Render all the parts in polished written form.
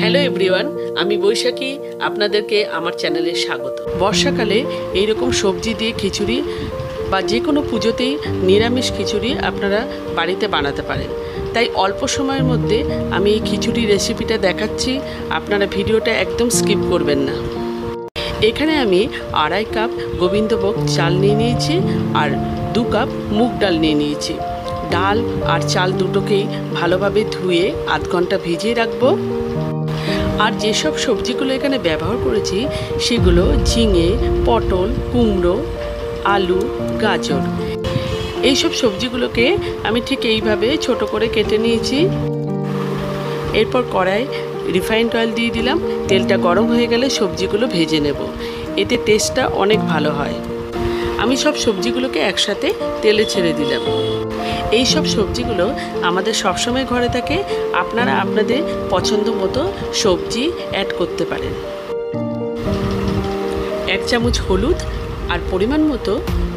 Hello everyone, আমি বৈশাখী। আপনাদেরকে আমার চ্যানেলে স্বাগত। বর্ষাকালে এইরকম সবজি দিয়ে খিচুড়ি বা যে কোনো পুজোতেই নিরামিষ খিচুড়ি আপনারা বাড়িতে বানাতে পারেন। তাই অল্প সময়ের মধ্যে আমি এই খিচুড়ি রেসিপিটা দেখাচ্ছি, আপনারা ভিডিওটা একদম স্কিপ করবেন না। এখানে আমি 2.5 কাপ গোবিন্দভোগ চাল নিয়ে নিয়েছি আর 2 কাপ মুগ ডাল নিয়ে নিয়েছি। ডাল আর চাল দুটোকেই ভালোভাবে ধুয়ে আধ ঘন্টা ভিজিয়ে রাখবো। আর যেসব সবজিগুলো এখানে ব্যবহার করেছি সেগুলো ঝিঙে, পটল, কুমড়ো, আলু, গাজর। এইসব সবজিগুলোকে আমি ঠিক এইভাবে ছোট করে কেটে নিয়েছি। এরপর কড়াই রিফাইন্ড অয়েল দিয়ে দিলাম। তেলটা গরম হয়ে গেলে সবজিগুলো ভেজে নেব, এতে টেস্টটা অনেক ভালো হয়। আমি সব সবজিগুলোকে একসাথে তেলে ছেড়ে দিলাম। এই সব সবজিগুলো আমাদের সবসময় ঘরে থাকে, আপনারা আপনাদের পছন্দ মতো সবজি অ্যাড করতে পারেন। 1 চামচ হলুদ আর পরিমাণ মতো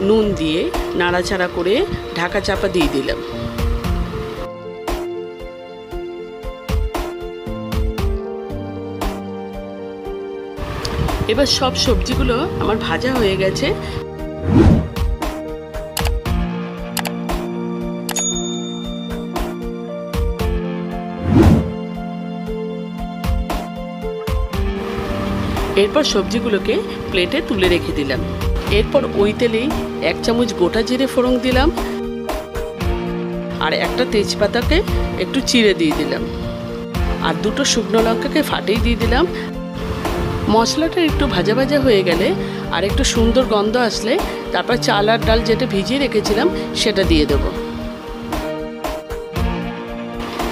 নুন দিয়ে নাড়াচাড়া করে ঢাকা চাপা দিয়ে দিলাম। এবার সব সবজিগুলো আমার ভাজা হয়ে গেছে। এরপর সবজিগুলোকে প্লেটে তুলে রেখে দিলাম। এরপর ওই তেলেই 1 চামচ গোটা জিরে ফোড়ন দিলাম আর একটা তেজপাতাকে একটু চিড়ে দিয়ে দিলাম আর 2টো শুকনো লঙ্কাকে ফাটিয়ে দিয়ে দিলাম। মশলাটা একটু ভাজা ভাজা হয়ে গেলে আর একটু সুন্দর গন্ধ আসলে তারপর চাল আর ডাল যেটা ভিজিয়ে রেখেছিলাম সেটা দিয়ে দেব।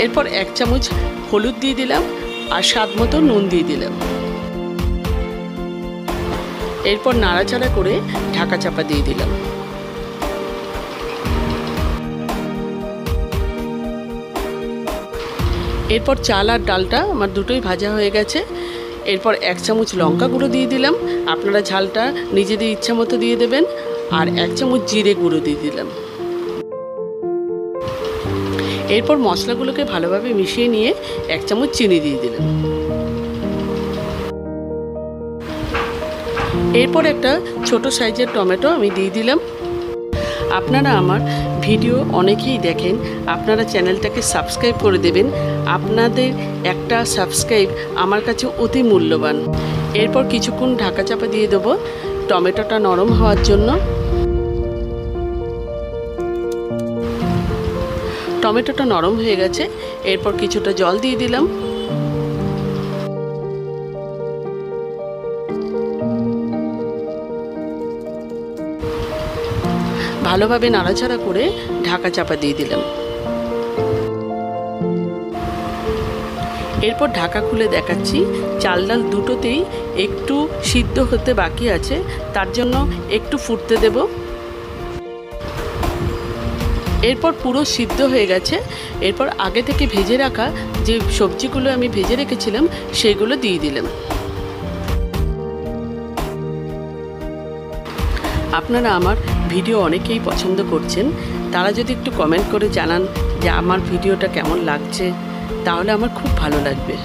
এরপর 1 চামচ হলুদ দিয়ে দিলাম আর স্বাদ মতো নুন দিয়ে দিলাম। এরপর নাড়াচাড়া করে ঢাকা চাপা দিয়ে দিলাম। এরপর চাল আর ডালটা আমার দুটোই ভাজা হয়ে গেছে। এরপর 1 চামচ লঙ্কা গুঁড়ো দিয়ে দিলাম, আপনারা ঝালটা নিজেদের ইচ্ছা মতো দিয়ে দেবেন। আর 1 চামচ জিরে গুঁড়ো দিয়ে দিলাম। এরপর মশলাগুলোকে ভালোভাবে মিশিয়ে নিয়ে 1 চামচ চিনি দিয়ে দিলাম। এরপর একটা ছোট সাইজের টমেটো আমি দিয়ে দিলাম। আপনারা আমার ভিডিও অনেকেই দেখেন, আপনারা চ্যানেলটাকে সাবস্ক্রাইব করে দেবেন। আপনাদের একটা সাবস্ক্রাইব আমার কাছে অতি মূল্যবান। এরপর কিছুক্ষণ ঢাকা চাপা দিয়ে দেবো টমেটোটা নরম হওয়ার জন্য। টমেটোটা নরম হয়ে গেছে, এরপর কিছুটা জল দিয়ে দিলাম। ভালোভাবে নাড়াচাড়া করে ঢাকা চাপা দিয়ে দিলাম। এরপর ঢাকা খুলে দেখাচ্ছি, চাল ডাল দুটোতেই একটু সিদ্ধ হতে বাকি আছে, তার জন্য একটু ফুটতে দেব। এরপর পুরো সিদ্ধ হয়ে গেছে। এরপর আগে থেকে ভেজে রাখা যে সবজিগুলো আমি ভেজে রেখেছিলাম সেগুলো দিয়ে দিলাম। আপনারা আমার ভিডিও অনেকেই পছন্দ করছেন, তারা যদি একটু কমেন্ট করে জানান যে আমার ভিডিওটা কেমন লাগছে, তাহলে আমার খুব ভালো লাগবে।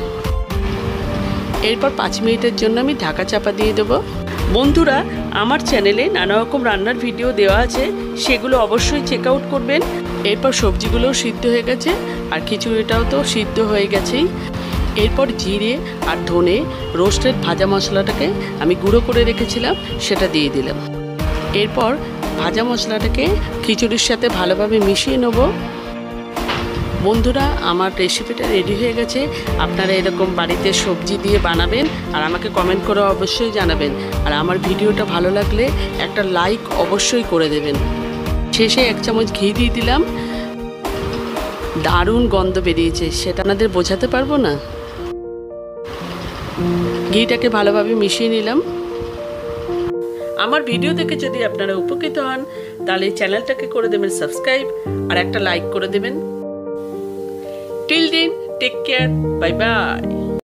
এরপর 5 মিনিটের জন্য আমি ঢাকা চাপা দিয়ে দেবো। বন্ধুরা, আমার চ্যানেলে নানা রকম রান্নার ভিডিও দেওয়া আছে, সেগুলো অবশ্যই চেক আউট করবেন। এরপর সবজিগুলোও সিদ্ধ হয়ে গেছে আর খিচুড়িটাও তো সিদ্ধ হয়ে গেছেই। এরপর জিরে আর ধনে রোস্টেড ভাজা মশলাটাকে আমি গুঁড়ো করে রেখেছিলাম সেটা দিয়ে দিলাম। এরপর ভাজা মশলাটাকে খিচুড়ির সাথে ভালোভাবে মিশিয়ে নেব। বন্ধুরা, আমার রেসিপিটা রেডি হয়ে গেছে। আপনারা এরকম বাড়িতে সবজি দিয়ে বানাবেন আর আমাকে কমেন্ট করে অবশ্যই জানাবেন। আর আমার ভিডিওটা ভালো লাগলে একটা লাইক অবশ্যই করে দেবেন। শেষে 1 চামচ ঘি দিয়ে দিলাম। দারুণ গন্ধ বেরিয়েছে, সেটা আপনাদের বোঝাতে পারবো না। ঘিটাকে ভালোভাবে মিশিয়ে নিলাম। আমার ভিডিও দেখে যদি আপনারা উপকৃত হন তাহলে চ্যানেলটাকে করে দেবেন সাবস্ক্রাইব আর একটা লাইক করে দেবেন। Till then, take care, bye by.